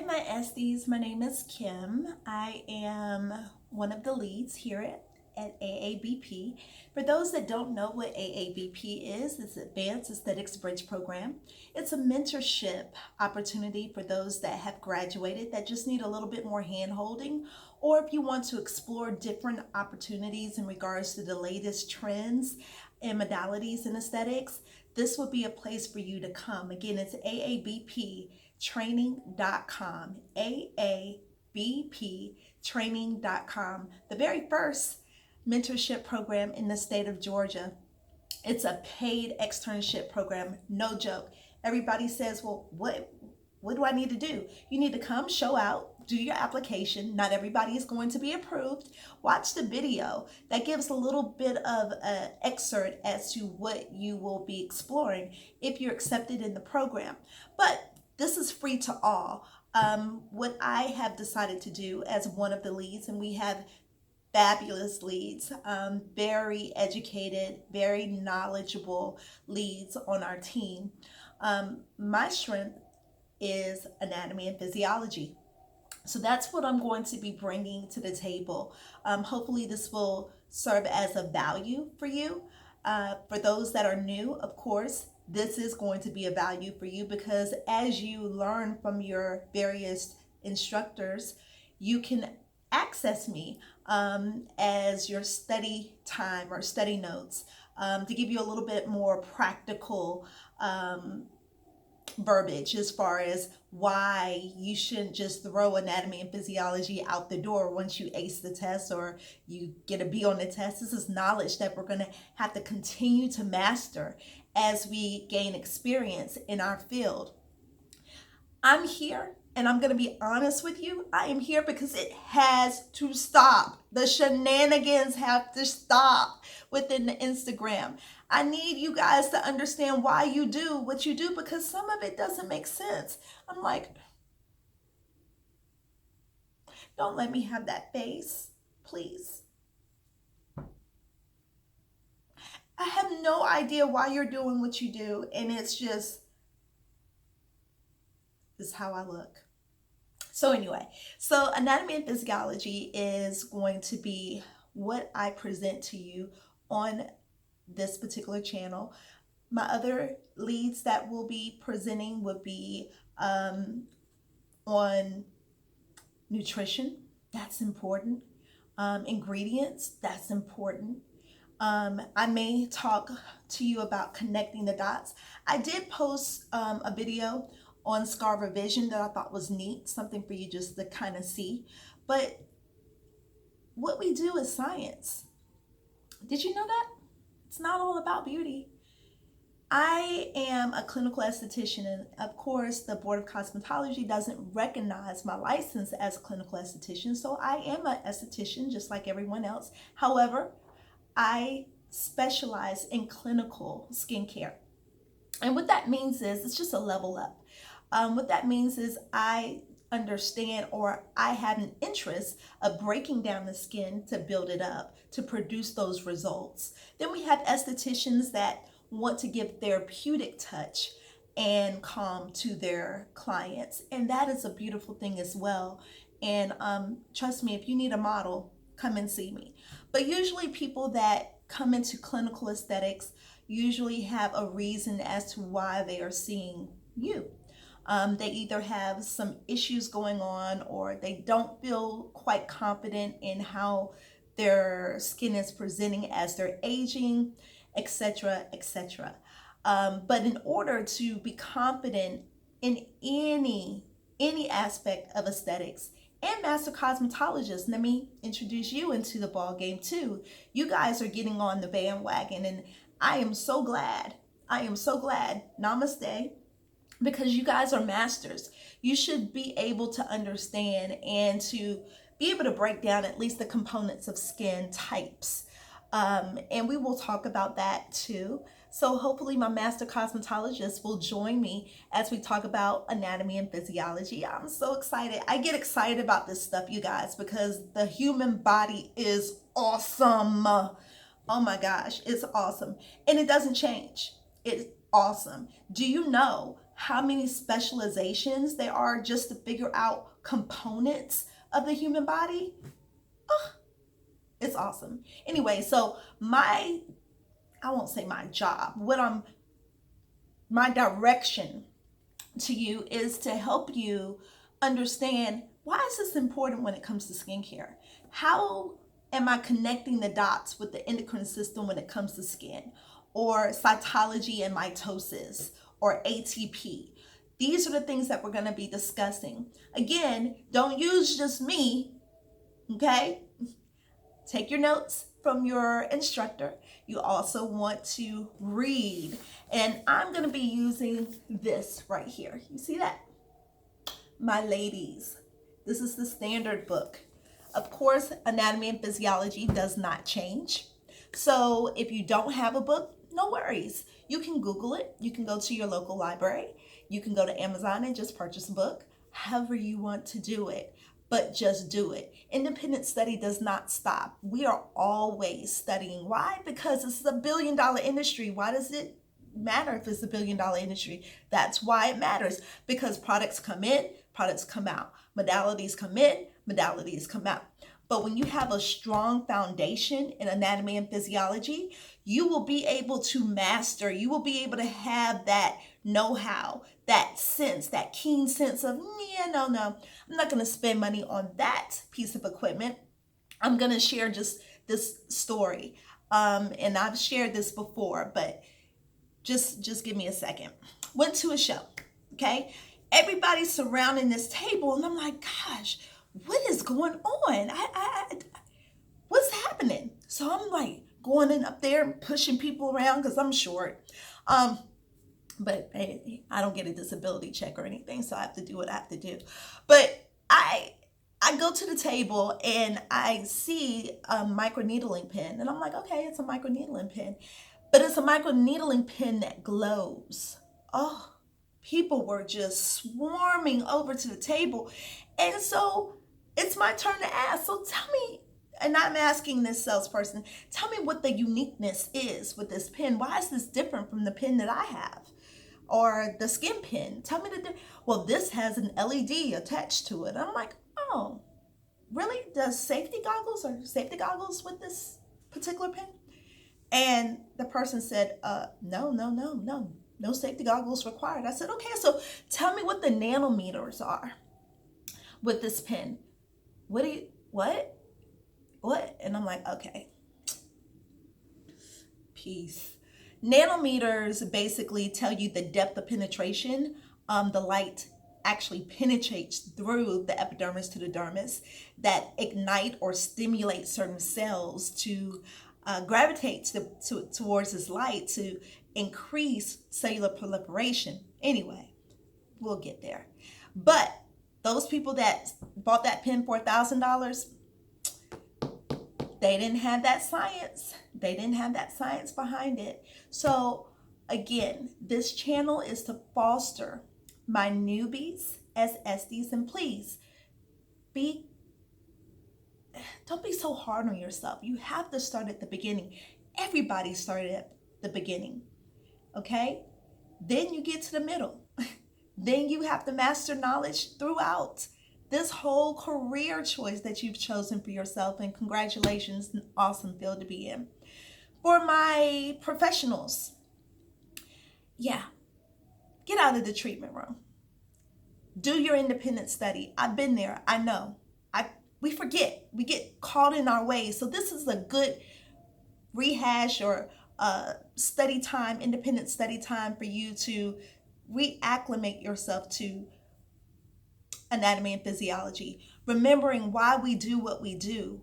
my Esties. My name is Kim. I am one of the leads here at AABP. For those that don't know what AABP is, it's Advanced Aesthetics Bridge Program. It's a mentorship opportunity for those that have graduated that just need a little bit more hand holding, or if you want to explore different opportunities in regards to the latest trends and modalities in aesthetics, this would be a place for you to come. Again, it's aabptraining.com, aabptraining.com, the very first mentorship program in the state of Georgia. It's a paid externship program, no joke. Everybody says, well, what do I need to do? You need to come, show out, do your application. Not everybody is going to be approved. Watch the video that gives a little bit of an excerpt as to what you will be exploring if you're accepted in the program. But this is free to all. What I have decided to do as one of the leads, and we have fabulous leads, very educated, very knowledgeable leads on our team. My strength is anatomy and physiology. So that's what I'm going to be bringing to the table. Hopefully this will serve as a value for you. For those that are new, of course, this is going to be a value for you, because as you learn from your various instructors, you can access me as your study time or study notes to give you a little bit more practical verbiage as far as why you shouldn't just throw anatomy and physiology out the door once you ace the test or you get a B on the test. This is knowledge that we're going to have to continue to master as we gain experience in our field. I'm here, and I'm going to be honest with you. I am here because it has to stop. The shenanigans have to stop within the Instagram. I need you guys to understand why you do what you do, because some of it doesn't make sense. I'm like, don't let me have that face, please. I have no idea why you're doing what you do, and it's just, this is how I look. So anyway, so anatomy and physiology is going to be what I present to you on this particular channel. My other leads that will be presenting would be on nutrition, that's important. Ingredients, that's important. I may talk to you about connecting the dots. I did post a video on scar revision that I thought was neat, something for you just to kind of see. But what we do is science. Did you know that? It's not all about beauty. I am a clinical esthetician, and of course the Board of Cosmetology doesn't recognize my license as a clinical esthetician, so I am an esthetician just like everyone else. However, I specialize in clinical skincare. And what that means is it's just a level up. What that means is I understand, or I have an interest of breaking down the skin to build it up, to produce those results. Then we have estheticians that want to give therapeutic touch and calm to their clients. And that is a beautiful thing as well. And trust me, if you need a model, come and see me. But usually people that come into clinical aesthetics usually have a reason as to why they are seeing you. They either have some issues going on, or they don't feel quite confident in how their skin is presenting as they're aging, etc., etc. But in order to be confident in any aspect of aesthetics, and master cosmetologists, let me introduce you into the ball game too. You guys are getting on the bandwagon, and I am so glad. I am so glad. Namaste. Because you guys are masters. You should be able to understand and to be able to break down at least the components of skin types. And we will talk about that too. So hopefully my master cosmetologist will join me as we talk about anatomy and physiology. I'm so excited. I get excited about this stuff, you guys, because the human body is awesome. Oh my gosh, it's awesome. And it doesn't change. It's awesome. Do you know how many specializations there are just to figure out components of the human body. Oh, it's awesome. Anyway, so I won't say my job, my direction to you is to help you understand, why is this important when it comes to skincare? How am I connecting the dots with the endocrine system when it comes to skin, or cytology and mitosis, or ATP? These are the things that we're going to be discussing. Again, don't use just me, okay? Take your notes from your instructor. You also want to read. And I'm going to be using this right here. You see that? My ladies. This is the standard book. Of course, Anatomy and Physiology does not change. So if you don't have a book, no worries. You can Google it. You can go to your local library. You can go to Amazon and just purchase a book. However you want to do it. But just do it. Independent study does not stop. We are always studying. Why? Because this is a billion-dollar industry. Why does it matter if it's a billion-dollar industry? That's why it matters. Because products come in, products come out. Modalities come in, modalities come out. But when you have a strong foundation in anatomy and physiology, you will be able to master, you will be able to have that know-how, that sense, that keen sense of, yeah, no, I'm not going to spend money on that piece of equipment. I'm going to share just this story. And I've shared this before, but just give me a second. Went to a show, okay? Everybody's surrounding this table, and I'm like, gosh, what is going on? What's happening? So I'm like going in up there and pushing people around because I'm short. But hey, I don't get a disability check or anything, so I have to do what I have to do. But I go to the table and I see a microneedling pen, and I'm like, okay, it's a microneedling pen, but it's a microneedling pen that glows. Oh, people were just swarming over to the table, and so it's my turn to ask. So tell me, and I'm asking this salesperson, tell me what the uniqueness is with this pen. Why is this different from the pen that I have? Or the skin pen? Tell me well, this has an LED attached to it. I'm like, oh, really? Does safety goggles with this particular pen? And the person said, no safety goggles required. I said, okay, so tell me what the nanometers are with this pen. What? And I'm like, okay, peace. Nanometers basically tell you the depth of penetration. The light actually penetrates through the epidermis to the dermis, that ignite or stimulate certain cells to gravitate towards this light to increase cellular proliferation. Anyway, we'll get there. But those people that bought that pen for $1,000, they didn't have that science. They didn't have that science behind it. So again, this channel is to foster my newbies as esties, and please don't be so hard on yourself. You have to start at the beginning. Everybody started at the beginning, okay? Then you get to the middle. Then you have to master knowledge throughout this whole career choice that you've chosen for yourself, and congratulations, an awesome field to be in. For my professionals, yeah, get out of the treatment room. Do your independent study. I've been there. I know. We forget. We get caught in our ways. So this is a good rehash or study time, independent study time for you to reacclimate yourself to anatomy and physiology, remembering why we do what we do,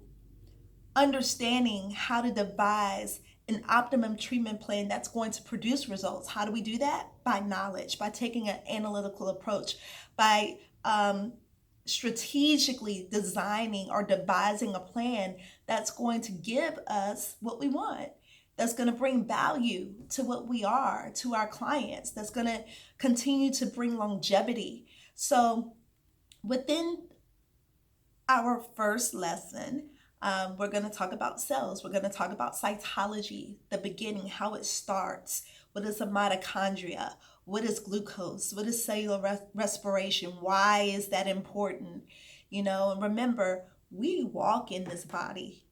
understanding how to devise an optimum treatment plan that's going to produce results. How do we do that? By knowledge, by taking an analytical approach, by strategically designing or devising a plan that's going to give us what we want, that's going to bring value to what we are, to our clients, that's going to continue to bring longevity. So within our first lesson, we're going to talk about cells. We're going to talk about cytology, the beginning, how it starts. What is a mitochondria? What is glucose? What is cellular respiration? Why is that important? And remember, we walk in this body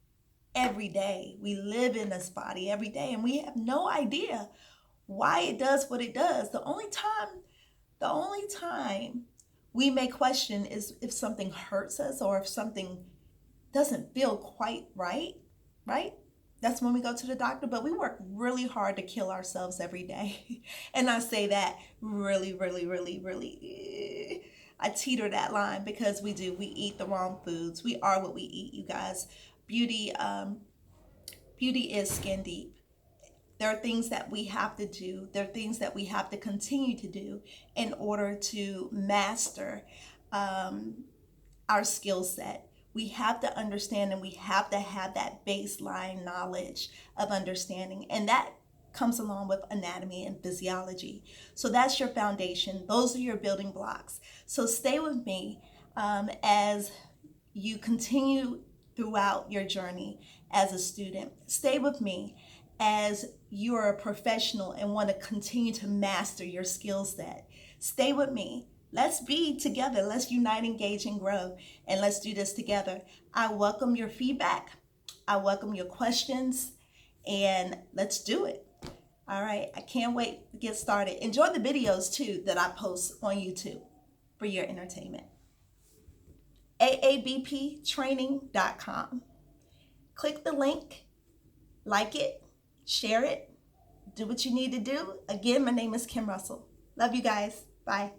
every day. We live in this body every day, and we have no idea why it does what it does. The only time we may question is if something hurts us or if something doesn't feel quite right, right? That's when we go to the doctor, but we work really hard to kill ourselves every day. And I say that really, really, really, really, I teeter that line because we do. We eat the wrong foods. We are what we eat, you guys. Beauty, beauty is skin deep. There are things that we have to do. There are things that we have to continue to do in order to master our skill set. We have to understand and we have to have that baseline knowledge of understanding. And that comes along with anatomy and physiology. So that's your foundation. Those are your building blocks. So stay with me as you continue throughout your journey as a student. Stay with me as you're a professional and want to continue to master your skill set. Stay with me. Let's be together. Let's unite, engage, and grow. And let's do this together. I welcome your feedback. I welcome your questions. And let's do it. All right. I can't wait to get started. Enjoy the videos, too, that I post on YouTube for your entertainment. aabptraining.com. Click the link. Like it. Share it. Do what you need to do. Again, my name is Kim Russell. Love you guys. Bye.